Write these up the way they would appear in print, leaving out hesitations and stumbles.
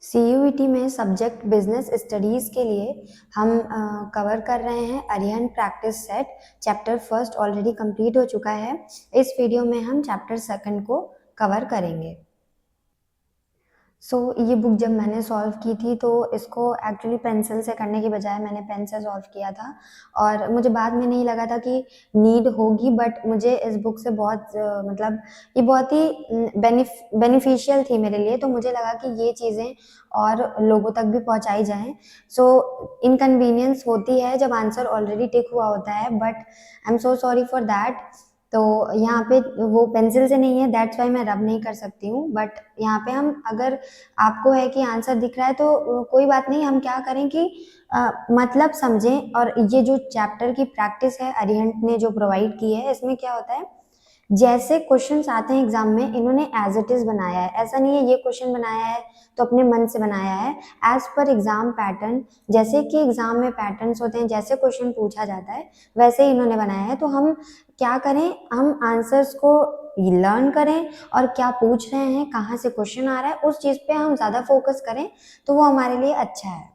CUET में subject business studies के लिए हम कवर कर रहे हैं Arihant practice set. Chapter first already complete हो चुका है। इस वीडियो में हम चैप्टर सेकंड को कवर करेंगे। ये बुक जब मैंने सॉल्व की थी तो इसको एक्चुअली पेंसिल से करने की बजाय मैंने पेन से सॉल्व किया था और मुझे बाद में नहीं लगा था कि नीड होगी, बट मुझे इस बुक से बहुत मतलब ये बहुत ही बेनिफिशियल थी मेरे लिए। तो मुझे लगा कि ये चीज़ें और लोगों तक भी पहुंचाई जाएं। इनकन्वीनियंस होती है जब आंसर ऑलरेडी टिक हुआ होता है, but I am so sorry for that. तो यहाँ पे वो पेंसिल से नहीं है, दैट्स वाई मैं रब नहीं कर सकती हूँ। बट यहाँ पे हम, अगर आपको है कि आंसर दिख रहा है तो कोई बात नहीं, हम क्या करें कि मतलब समझें। और ये जो चैप्टर की प्रैक्टिस है अरिहंत ने जो प्रोवाइड की है, इसमें क्या होता है, जैसे क्वेश्चंस आते हैं एग्जाम में, इन्होंने एज इट इज बनाया है। ऐसा नहीं है ये क्वेश्चन बनाया है तो अपने मन से बनाया है, एज पर एग्जाम पैटर्न। जैसे कि एग्जाम में पैटर्न्स होते हैं, जैसे क्वेश्चन पूछा जाता है वैसे ही इन्होंने बनाया है। तो हम क्या करें, हम आंसर्स को लर्न करें और क्या पूछ रहे हैं, कहाँ से क्वेश्चन आ रहा है, उस चीज पे हम ज्यादा फोकस करें तो वो हमारे लिए अच्छा है।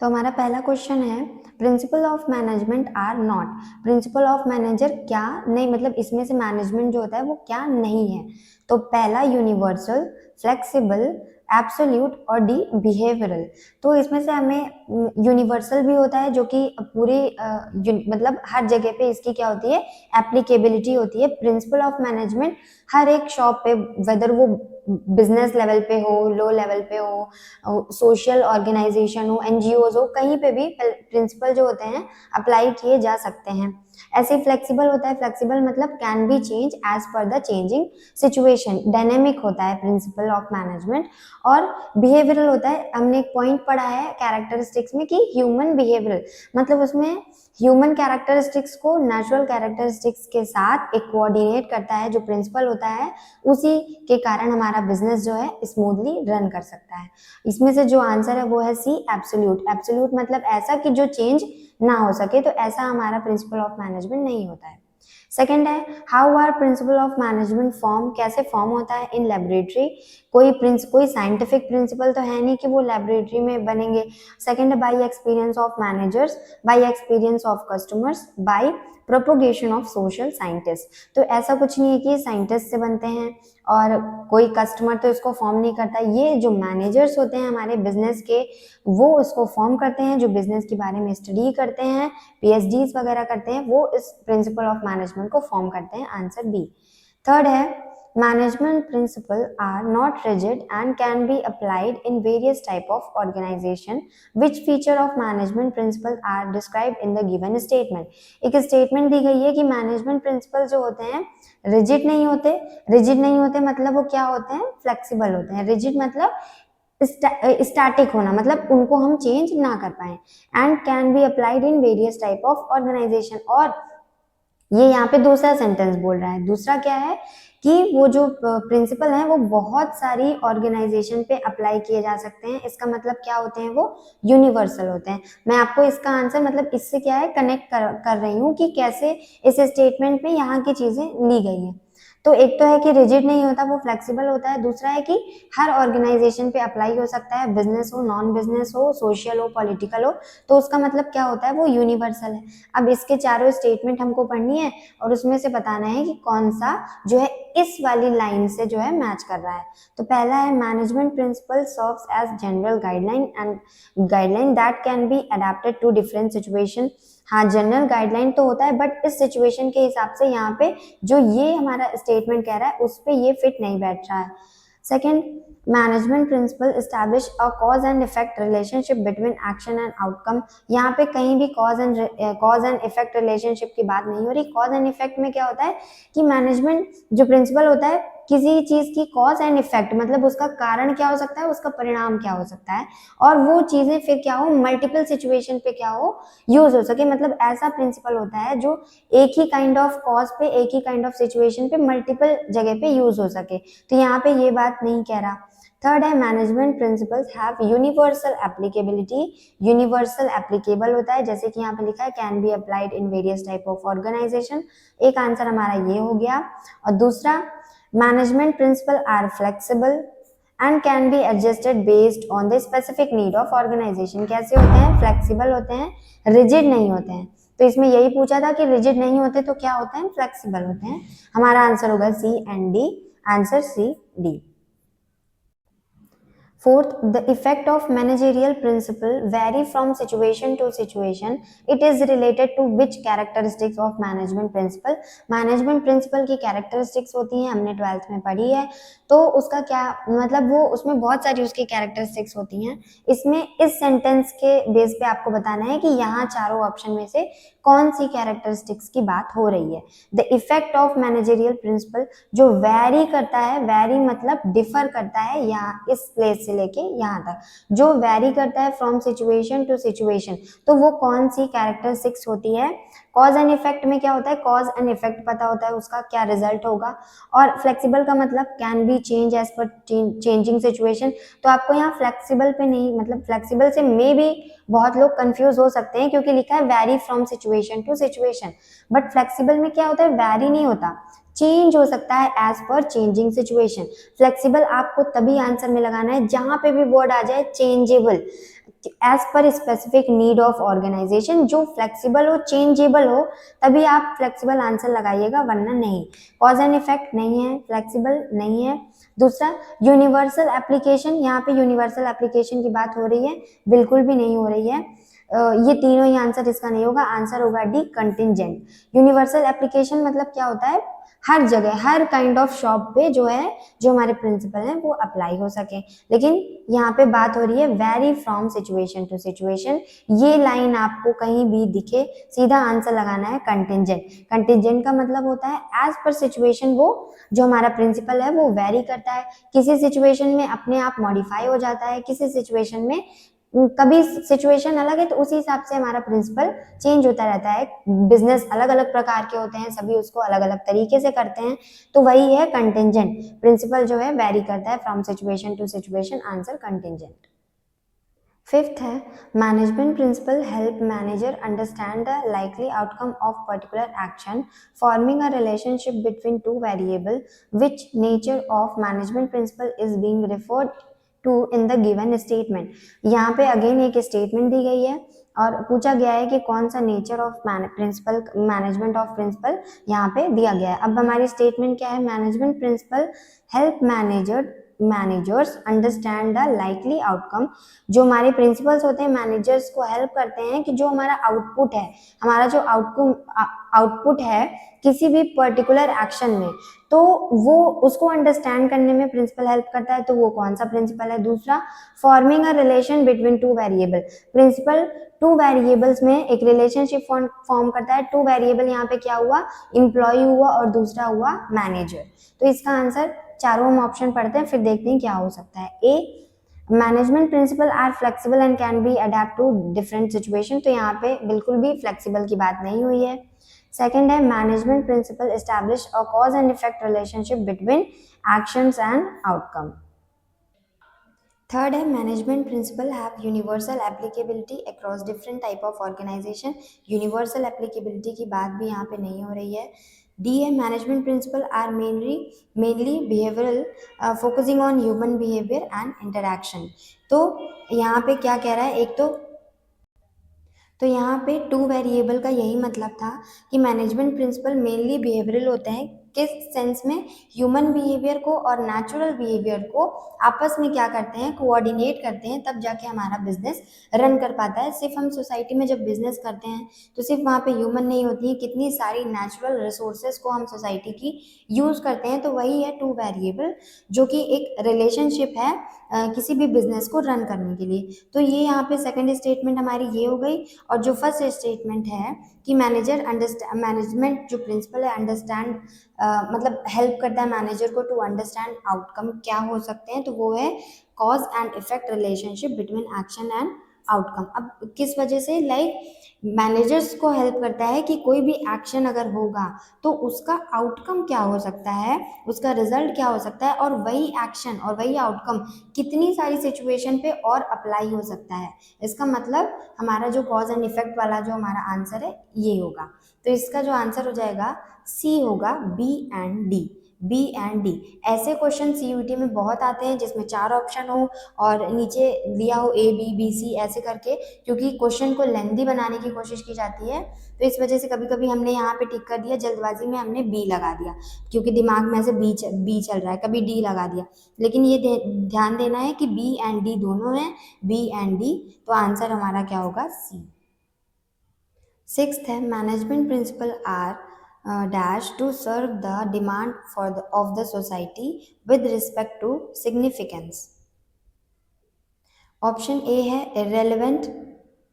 तो हमारा पहला क्वेश्चन है, principle of management are not. Principle of manager क्या नहीं, मतलब इसमें से मैनेजमेंट जो होता है वो क्या नहीं है। तो पहला यूनिवर्सल, फ्लेक्सिबल, एब्सोल्यूट और डी बिहेवियरल। तो इसमें से हमें यूनिवर्सल भी होता है जो कि पूरी मतलब हर जगह पे इसकी क्या होती है, एप्लीकेबिलिटी होती है। प्रिंसिपल ऑफ मैनेजमेंट हर एक शॉप पे, वेदर वो बिजनेस लेवल पे हो, लो लेवल पे हो, सोशल ऑर्गेनाइजेशन हो, एनजीओज हो, कहीं पे भी प्रिंसिपल जो होते हैं अप्लाई किए जा सकते हैं। ऐसे फ्लेक्सिबल होता है, फ्लेक्सिबल मतलब can be change as per the changing situation, dynamic होता है प्रिंसिपल ऑफ मैनेजमेंट। और बिहेवियरल होता है, हमने एक पॉइंट पढ़ा है कैरेक्टरिस्टिक्स में कि ह्यूमन बिहेवियरल, मतलब उसमें ह्यूमन कैरेक्टरिस्टिक्स को नेचुरल कैरेक्टरिस्टिक्स के साथ एक कोऑर्डिनेट करता है। जो प्रिंसिपल होता है उसी के कारण हमारा बिजनेस जो है स्मूथली रन कर सकता है। इसमें से जो आंसर है वो है सी, एब्सोल्यूट। एब्सोल्यूट मतलब ऐसा कि जो चेंज ना हो सके, तो ऐसा हमारा प्रिंसिपल ऑफ मैनेजमेंट नहीं होता है। सेकंड है, how are principle of management form, कैसे फॉर्म होता है इन लेबोरेटरी। कोई साइंटिफिक प्रिंसिपल तो है नहीं कि वो लेबोरेटरी में बनेंगे। सेकंड है, by experience of managers, by experience of customers, by propagation of social scientist. तो ऐसा कुछ नहीं है कि साइंटिस्ट से बनते हैं और कोई कस्टमर तो इसको फॉर्म नहीं करता। ये जो मैनेजर्स होते हैं हमारे बिजनेस के, वो इसको फॉर्म करते हैं। जो बिजनेस के बारे में स्टडी करते हैं, पीएचडीज वगैरह करते हैं, वो इस प्रिंसिपल ऑफ मैनेजमेंट को फॉर्म करते हैं। Answer B. थर्ड है, management principles are not rigid and can be applied in various type of organization. Which feature of management principle are described in the given statement? एक statement दी गई है कि management principal जो होते हैं rigid नहीं होते। रिजिड नहीं होते मतलब वो क्या होते हैं, फ्लेक्सिबल होते हैं। रिजिड मतलब स्टैटिक होना, मतलब उनको हम चेंज ना कर पाए। And can be applied in various type of organisation. और ये यहाँ पे दूसरा सेंटेंस बोल रहा है, दूसरा क्या है कि वो जो प्रिंसिपल हैं वो बहुत सारी ऑर्गेनाइजेशन पे अप्लाई किए जा सकते हैं। इसका मतलब क्या होते हैं, वो यूनिवर्सल होते हैं। मैं आपको इसका आंसर मतलब इससे क्या है कनेक्ट कर रही हूँ कि कैसे इस स्टेटमेंट में यहाँ की चीजें ली गई हैं। तो एक तो है कि रिजिड नहीं होता, वो फ्लेक्सिबल होता है। दूसरा है कि हर ऑर्गेनाइजेशन पे अप्लाई हो सकता है, बिजनेस हो, नॉन बिजनेस हो, सोशल हो, पॉलिटिकल हो। तो उसका मतलब क्या होता है, वो यूनिवर्सल है। अब इसके चारों स्टेटमेंट हमको पढ़नी है और उसमें से बताना है कि कौन सा जो है इस वाली लाइन से जो है मैच कर रहा है। तो पहला है, management principle serves as general guideline and guideline that can be adapted to different situation. हाँ, जनरल गाइडलाइन तो होता है, बट इस सिचुएशन के हिसाब से यहाँ पे जो ये हमारा स्टेटमेंट कह रहा है उस पे ये फिट नहीं बैठ रहा है। Second, management principle establish a cause and effect relationship between action and outcome. यहाँ पे कहीं भी कॉज एंड इफेक्ट रिलेशनशिप की बात नहीं हो रही। कॉज एंड इफेक्ट में क्या होता है कि मैनेजमेंट जो प्रिंसिपल होता है, किसी चीज की कॉज एंड इफेक्ट मतलब उसका कारण क्या हो सकता है, उसका परिणाम क्या हो सकता है, और वो चीजें फिर क्या हो, मल्टीपल सिचुएशन पे क्या हो, यूज हो सके। मतलब ऐसा प्रिंसिपल होता है जो एक ही काइंड ऑफ कॉज पे, एक ही काइंड ऑफ सिचुएशन पे मल्टीपल जगह पे यूज हो सके। तो यहाँ पे ये बात नहीं कह रहा। थर्ड है, management principles have universal applicability. Universal applicable होता है, जैसे कि यहाँ पे लिखा है can be applied in various type of organisation. एक आंसर हमारा ये हो गया। और दूसरा, management principle are flexible and can be adjusted based on the specific need of organisation. कैसे होते हैं? फ्लेक्सिबल होते हैं, रिजिड नहीं होते हैं। तो इसमें यही पूछा था कि रिजिड नहीं होते तो क्या होते हैं? फ्लेक्सिबल होते हैं। हमारा आंसर होगा C and D, answer C D. Fourth, the effect of managerial principle vary from situation to situation. It is related to which characteristics of management principle? Management principle की characteristics होती हैं, हमने 12th में पढ़ी है, तो उसका क्या मतलब, वो उसमें बहुत सारी उसकी characteristics होती हैं। इसमें इस sentence के बेस पे आपको बताना है कि यहाँ चारों ऑप्शन में से कौन सी characteristics की बात हो रही है। The effect of managerial principle जो vary करता है, vary मतलब differ करता है, यहाँ इस place से लेके यहाँ तक जो वैरी करता है फ्रॉम सिचुएशन टू सिचुएशन, तो वो कौन सी कैरेक्टरिस्टिक्स होती है? कॉज एंड इफेक्ट में क्या होता है? कॉज एंड इफेक्ट पता होता है, उसका क्या रिजल्ट होगा। और फ्लेक्सिबल का मतलब can be change as per changing situation. तो आपको यहाँ फ्लेक्सिबल पे नहीं, मतलब फ्लेक्सिबल से मे भी बहुत लोग कंफ्यूज हो सकते हैं क्योंकि लिखा है vary from situation to situation, but flexible में क्या होता है? वैरी नहीं होता, चेंज हो सकता है as per changing situation. Flexible आपको तभी आंसर में लगाना है जहां पे भी वर्ड आ जाए changeable, as per specific need of organisation. जो फ्लेक्सिबल हो, चेंजेबल हो, तभी आप फ्लेक्सिबल आंसर लगाइएगा, वरना नहीं। कॉज एंड इफेक्ट नहीं है, फ्लेक्सिबल नहीं है। दूसरा, यूनिवर्सल एप्लीकेशन, यहाँ पे यूनिवर्सल एप्लीकेशन की बात हो रही है? बिल्कुल भी नहीं हो रही है। ये तीनों ही आंसर इसका नहीं होगा, आंसर होगा डी, कंटिंजेंट। यूनिवर्सल एप्लीकेशन मतलब क्या होता है? हर जगह, हर काइंड ऑफ शॉप पे जो है, जो हमारे प्रिंसिपल हैं वो अप्लाई हो सके। लेकिन यहाँ पे बात हो रही है vary from situation to situation. ये लाइन आपको कहीं भी दिखे, सीधा आंसर लगाना है कंटिंजेंट। कंटिंजेंट का मतलब होता है एज पर सिचुएशन, वो जो हमारा प्रिंसिपल है वो वेरी करता है, किसी सिचुएशन में अपने आप मॉडिफाई हो जाता है, किसी सिचुएशन में कभी सिचुएशन अलग है तो उसी हिसाब से हमारा प्रिंसिपल चेंज होता रहता है। बिजनेस अलग अलग प्रकार के होते हैं, सभी उसको अलग अलग तरीके से करते हैं, तो वही है कंटिंजेंट। प्रिंसिपल जो है वेरी करता है from situation to situation, answer contingent. Fifth है, management principle help manager understand the likely outcome of particular action, forming a relationship between two variable, which nature of management principle is being referred to in the given statement. यहाँ पे again एक statement दी गई है और पूछा गया है कि कौन सा nature of principle, management of principle यहाँ पे दिया गया है। अब हमारी स्टेटमेंट क्या है? Management principle help managers understand the likely outcome. जो हमारे प्रिंसिपल्स होते हैं, मैनेजर्स को हेल्प करते हैं कि जो हमारा आउटपुट है, हमारा जो आउटपुट है किसी भी पर्टिकुलर एक्शन में, तो वो उसको अंडरस्टैंड करने में प्रिंसिपल हेल्प करता है। तो वो कौन सा प्रिंसिपल है? दूसरा, forming a relation between two variable. Principle two variables में एक रिलेशनशिप फॉर्म करता है। टू वेरिएबल यहाँ पे क्या हुआ? एम्प्लॉय हुआ और दूसरा हुआ मैनेजर। तो इसका आंसर, चारों हम ऑप्शन पढ़ते हैं फिर देखते हैं क्या हो सकता है। A, management principle are flexible and can be adept to different situation, तो यहाँ पे बिल्कुल भी फ्लेक्सिबल की बात नहीं हुई है। सेकेंड है, management principle establish a cause and effect relationship between actions and outcome. Third है, management principle have universal applicability across different type of organisation. Universal applicability की बात भी यहाँ पे नहीं हो रही है। डी है, management principle are mainly behavioural, focusing on human behaviour and interaction. तो यहाँ पे क्या कह रहा है? एक तो यहाँ पे टू वेरिएबल का यही मतलब था कि मैनेजमेंट प्रिंसिपल मेनली बिहेवियरल होते हैं, किस सेंस में? ह्यूमन बिहेवियर को और नेचुरल बिहेवियर को आपस में क्या करते हैं? कोऑर्डिनेट करते हैं, तब जाके हमारा बिजनेस रन कर पाता है। सिर्फ हम सोसाइटी में जब बिजनेस करते हैं तो सिर्फ वहाँ पे ह्यूमन नहीं होती है, कितनी सारी नेचुरल रिसोर्सेज को हम सोसाइटी की यूज करते हैं, तो वही है टू वेरिएबल, जो कि एक रिलेशनशिप है किसी भी बिजनेस को रन करने के लिए। तो ये यहाँ पे सेकंड स्टेटमेंट हमारी ये हो गई। और जो फर्स्ट स्टेटमेंट है कि मैनेजमेंट जो प्रिंसिपल है अंडरस्टैंड, मतलब हेल्प करता है मैनेजर को टू अंडरस्टैंड आउटकम क्या हो सकते हैं, तो वो है cause and effect relationship between action and outcome. अब किस वजह से? लाइक मैनेजर्स को हेल्प करता है कि कोई भी एक्शन अगर होगा तो उसका आउटकम क्या हो सकता है, उसका रिजल्ट क्या हो सकता है, और वही एक्शन और वही आउटकम कितनी सारी सिचुएशन पे और अप्लाई हो सकता है। इसका मतलब हमारा जो कॉज एंड इफेक्ट वाला जो हमारा आंसर है ये होगा। तो इसका जो आंसर हो जाएगा सी होगा, B and D. B and D. ऐसे क्वेश्चन सीयूईटी में बहुत आते हैं जिसमें 4 ऑप्शन हो और नीचे दिया हो ए बी बी सी ऐसे करके, क्योंकि क्वेश्चन को लेंदी बनाने की कोशिश की जाती है, तो इस वजह से कभी कभी हमने यहाँ पे टिक कर दिया, जल्दबाजी में हमने बी लगा दिया क्योंकि दिमाग में ऐसे बी चल रहा है, कभी डी लगा दिया। लेकिन ये ध्यान देना है कि बी एंड डी दोनों हैं, बी एंड डी, तो आंसर हमारा क्या होगा, सी। सिक्स्थ है management principle are dash to serve the demand for the of the society with respect to significance. Option A है इरेलीवेंट,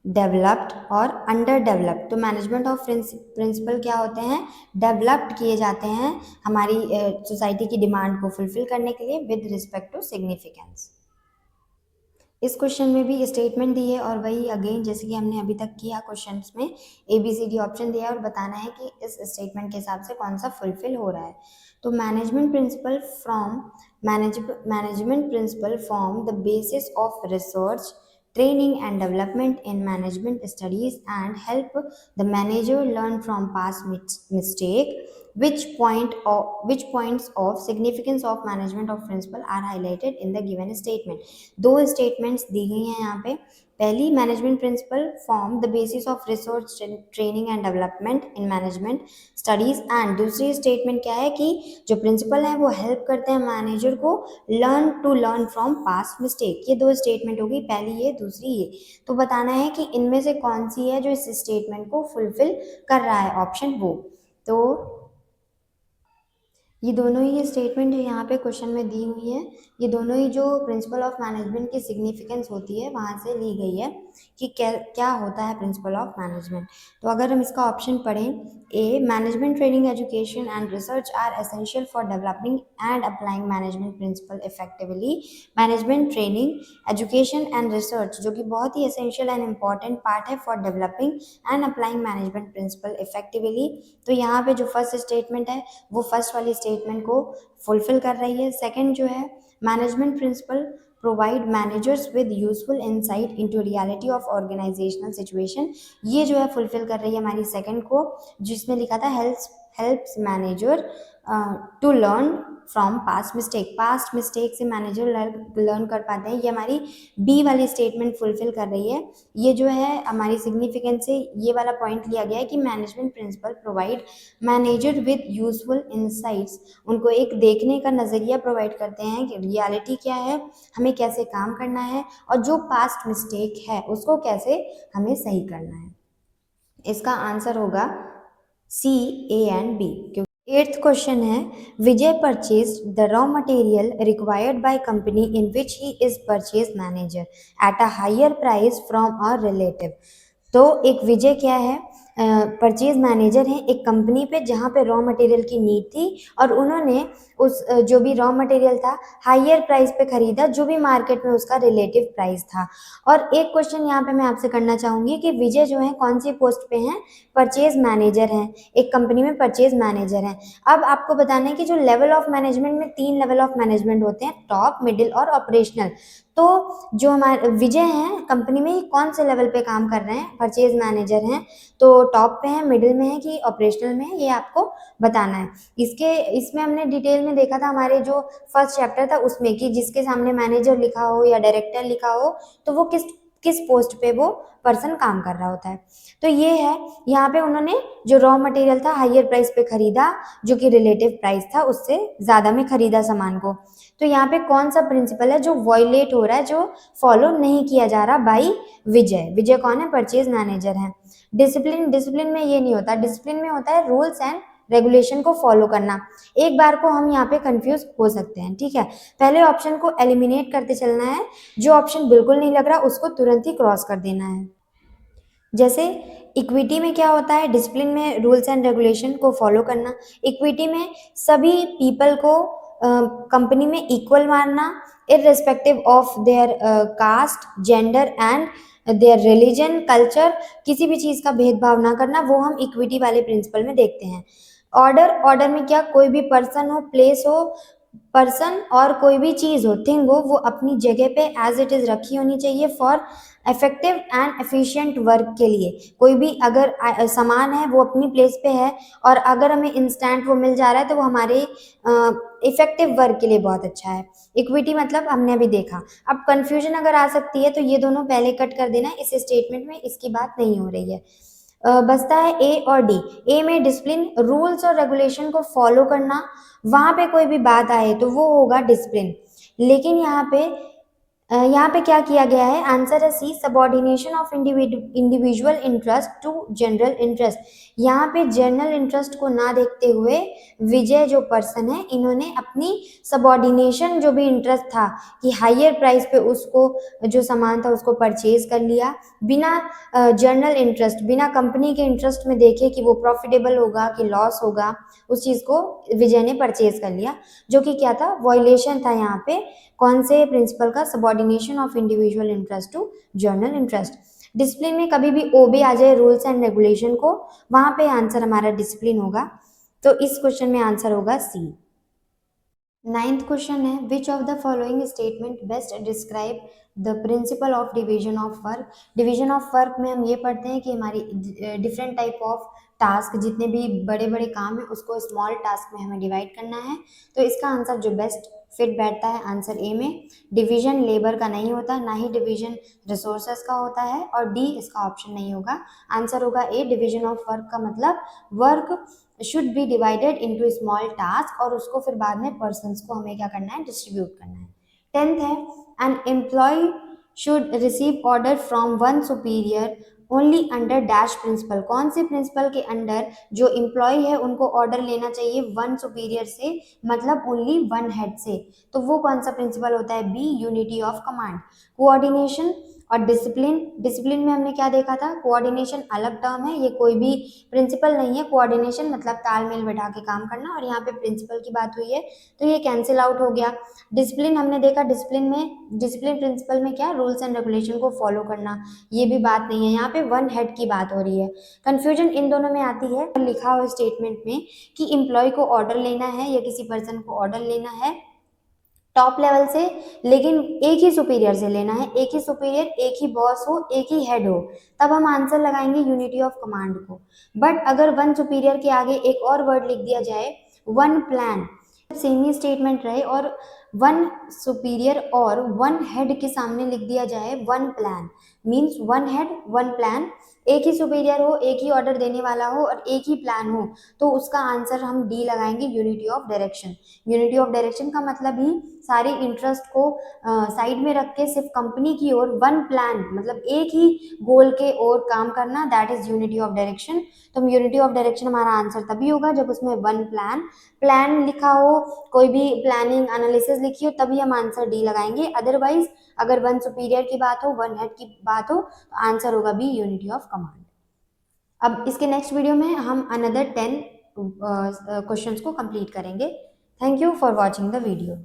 डेवलप्ड और अंडर डेवलप्ड। तो मैनेजमेंट ऑफ प्रिंसिपल क्या होते हैं, डेवलप्ड किए जाते हैं हमारी सोसाइटी की डिमांड को फुलफिल करने के लिए विद रिस्पेक्ट टू सिग्निफिकेंस। इस क्वेश्चन में भी स्टेटमेंट दी है और वही अगेन जैसे कि हमने अभी तक किया क्वेश्चंस में, A B C D option दिया है और बताना है कि इस स्टेटमेंट के हिसाब से कौन सा फुलफिल हो रहा है। तो management principle form the basis of research, training and development in management studies and help the manager learn from past mistake. Which points of significance of management of principle are highlighted in the given statement? दो statements दी गई हैं यहाँ पे। पहली, management principle form the basis of research, training and development in management studies, and दूसरी statement क्या है कि जो प्रिंसिपल है वो हेल्प करते हैं मैनेजर को लर्न फ्रॉम पास्ट मिस्टेक। ये दो स्टेटमेंट होगी, पहली ये दूसरी ये। तो बताना है कि इनमें से कौन सी है जो इस स्टेटमेंट को फुलफिल कर रहा है, ऑप्शन वो। तो ये दोनों ही स्टेटमेंट जो यहाँ पे क्वेश्चन में दी हुई है, ये दोनों ही जो प्रिंसिपल ऑफ मैनेजमेंट की सिग्निफिकेंस होती है वहाँ से ली गई है कि क्या होता है प्रिंसिपल ऑफ मैनेजमेंट। तो अगर हम इसका ऑप्शन पढ़ें, A management training education and research are essential for developing and applying management principle effectively. Management training education and research जो कि बहुत ही एसेंशियल एंड इम्पॉर्टेंट पार्ट है for developing and applying management principle effectively. तो यहाँ पे जो first statement है वो फर्स्ट वाली स्टेटमेंट को फुलफिल कर रही है। सेकंड जो है, management principle provide managers with useful insight into reality of organisational situation, ये जो है फुलफिल कर रही है हमारी सेकंड को, जिसमें लिखा था helps manager to learn from past mistake से मैनेजर लर्न कर पाते हैं, ये हमारी बी वाली स्टेटमेंट फुलफिल कर रही है। ये जो है हमारी सिग्निफिकेंस से ये वाला पॉइंट लिया गया है कि management principle provide manager with useful insights, उनको एक देखने का नज़रिया प्रोवाइड करते हैं कि रियलिटी क्या है, हमें कैसे काम करना है, और जो पास्ट मिस्टेक है उसको कैसे हमें सही करना है। इसका आंसर होगा C, A and B. Eighth question है, Vijay purchase the raw material required by company in which he is purchase manager at a higher price from a relative. तो एक विजय क्या है, परचेज मैनेजर है एक कंपनी पे जहाँ पे रॉ मटेरियल की नीड थी और उन्होंने उस जो भी रॉ मटेरियल था हायर प्राइस पे खरीदा जो भी मार्केट में उसका रिलेटिव प्राइस था। और एक क्वेश्चन यहाँ पे मैं आपसे करना चाहूँगी कि विजय जो है कौन सी पोस्ट पे हैं, परचेज मैनेजर हैं, एक कंपनी में परचेज मैनेजर हैं। अब आपको बताना है कि जो लेवल ऑफ मैनेजमेंट में 3 लेवल ऑफ मैनेजमेंट होते हैं, टॉप, मिडिल और ऑपरेशनल। तो जो हमारे विजय हैं कंपनी में कौन से लेवल पे काम कर रहे हैं, परचेज मैनेजर हैं, तो टॉप पे हैं, मिडिल में है कि ऑपरेशनल में है, ये आपको बताना है। इसमें हमने डिटेल में देखा था हमारे जो फर्स्ट चैप्टर था उसमें कि जिसके सामने मैनेजर लिखा हो या डायरेक्टर लिखा हो तो वो किस पोस्ट पे वो पर्सन काम कर रहा होता है। तो ये है, यहाँ पे उन्होंने जो रॉ मटेरियल था हायर प्राइस पे खरीदा जो कि रिलेटिव प्राइस था उससे ज़्यादा में खरीदा सामान को। तो यहाँ पे कौन सा प्रिंसिपल है जो वॉयलेट हो रहा है, जो फॉलो नहीं किया जा रहा बाई विजय। विजय कौन है, परचेज मैनेजर है। डिसिप्लिन में ये नहीं होता, डिसिप्लिन में होता है रूल्स एंड रेगुलेशन को फॉलो करना। एक बार को हम यहाँ पे कंफ्यूज हो सकते हैं, ठीक है। पहले ऑप्शन को एलिमिनेट करते चलना है, जो ऑप्शन बिल्कुल नहीं लग रहा उसको तुरंत ही क्रॉस कर देना है। जैसे इक्विटी में क्या होता है, डिसिप्लिन में रूल्स एंड रेगुलेशन को फॉलो करना। इक्विटी में सभी पीपल को कंपनी में इक्वल मानना, irrespective of their caste, gender and their religion, culture, किसी भी चीज़ का भेदभाव ना करना, वो हम इक्विटी वाले प्रिंसिपल में देखते हैं। ऑर्डर में क्या, कोई भी पर्सन हो, प्लेस हो, पर्सन और कोई भी चीज़ हो, थिंग हो, वो अपनी जगह पे एज इट इज़ रखी होनी चाहिए for effective and efficient work के लिए। कोई भी अगर सामान है वो अपनी प्लेस पे है और अगर हमें इंस्टेंट वो मिल जा रहा है तो वो हमारे इफेक्टिव वर्क के लिए बहुत अच्छा है। इक्विटी मतलब हमने अभी देखा। अब कंफ्यूजन अगर आ सकती है तो ये दोनों पहले कट कर देना, इस स्टेटमेंट में इसकी बात नहीं हो रही है। बचता है ए और डी। ए में डिसिप्लिन, रूल्स और रेगुलेशन को फॉलो करना, वहां पे कोई भी बात आए तो वो होगा डिसिप्लिन। लेकिन यहाँ पे क्या किया गया है, आंसर है C, subordination of individual interest to general interest. यहाँ पे जनरल इंटरेस्ट को ना देखते हुए विजय जो पर्सन है, इन्होंने अपनी सबॉर्डिनेशन जो भी इंटरेस्ट था कि हायर प्राइस पे उसको जो सामान था उसको परचेज कर लिया, बिना जनरल इंटरेस्ट, बिना कंपनी के इंटरेस्ट में देखे कि वो प्रॉफिटेबल होगा कि लॉस होगा, उस चीज़ को विजय ने परचेज कर लिया, जो कि क्या था, वॉयलेशन था यहाँ पे कौन से प्रिंसिपल का, subordination of individual interest to general interest. Discipline में कभी भी ओबे आ जाए रूल्स एंड रेगुलेशन को, वहां पे आंसर हमारा डिसिप्लिन होगा। तो इस क्वेश्चन में आंसर होगा सी। नाइन्थ क्वेश्चन है, which of the following statement best describe the principle of division of work. Division of work में हम ये पढ़ते हैं कि हमारी डिफरेंट टाइप ऑफ टास्क, जितने भी बड़े बड़े काम है उसको स्मॉल टास्क में हमें डिवाइड करना है। तो इसका आंसर जो बेस्ट फिट बैठता है आंसर ए में। डिवीजन लेबर का नहीं होता, ना ही डिवीजन रिसोर्सेस का होता है, और डी इसका ऑप्शन नहीं होगा। आंसर होगा ए, डिवीजन ऑफ वर्क का मतलब work should be divided into small task और उसको फिर बाद में पर्सन्स को हमें क्या करना है, डिस्ट्रीब्यूट करना है। टेंथ है, an employee should receive order from one superior only under dash principle. कौन से प्रिंसिपल के अंडर जो एम्प्लॉय है उनको ऑर्डर लेना चाहिए वन सुपीरियर से, मतलब ओनली वन हेड से। तो वो कौन सा प्रिंसिपल होता है, B, unity of command. Coordination और डिसिप्लिन, डिसिप्लिन में हमने क्या देखा था, कोऑर्डिनेशन अलग टर्म है, ये कोई भी प्रिंसिपल नहीं है। कोऑर्डिनेशन मतलब तालमेल बैठा के काम करना, और यहाँ पे प्रिंसिपल की बात हुई है तो ये कैंसिल आउट हो गया। डिसिप्लिन हमने देखा, डिसिप्लिन में, डिसिप्लिन प्रिंसिपल में क्या, रूल्स एंड रेगुलेशन को फॉलो करना, ये भी बात नहीं है। यहाँ पे वन हेड की बात हो रही है। कंफ्यूजन इन दोनों में आती है, लिखा हो स्टेटमेंट में कि एम्प्लॉय को ऑर्डर लेना है या किसी पर्सन को ऑर्डर लेना है टॉप लेवल से, लेकिन एक ही सुपीरियर से लेना है, एक ही सुपीरियर, एक ही बॉस हो, एक ही हेड हो, तब हम आंसर लगाएंगे यूनिटी ऑफ कमांड को। बट अगर वन सुपीरियर के आगे एक और वर्ड लिख दिया जाए, वन प्लान, सेम ही स्टेटमेंट रहे, और वन सुपीरियर और वन हेड के सामने लिख दिया जाए one plan, means one head one plan, एक ही सुपीरियर हो, एक ही ऑर्डर देने वाला हो और एक ही प्लान हो, तो उसका आंसर हम डी लगाएंगे, unity of direction. Unity of direction का मतलब ही सारी इंटरेस्ट को साइड में रख के सिर्फ कंपनी की ओर वन प्लान, मतलब एक ही गोल के ओर काम करना, that is unity of direction. तो यूनिटी ऑफ डायरेक्शन हमारा आंसर तभी होगा जब उसमें वन प्लान, प्लान लिखा हो, कोई भी प्लानिंग एनालिसिस लिखी हो, तभी हम आंसर डी लगाएंगे। अदरवाइज अगर वन सुपीरियर की बात हो, वन हेड की बात हो, तो आंसर होगा बी, यूनिटी ऑफ कमांड। अब इसके नेक्स्ट वीडियो में हम अनदर 10 क्वेश्चंस को कंप्लीट करेंगे। Thank you for watching the video.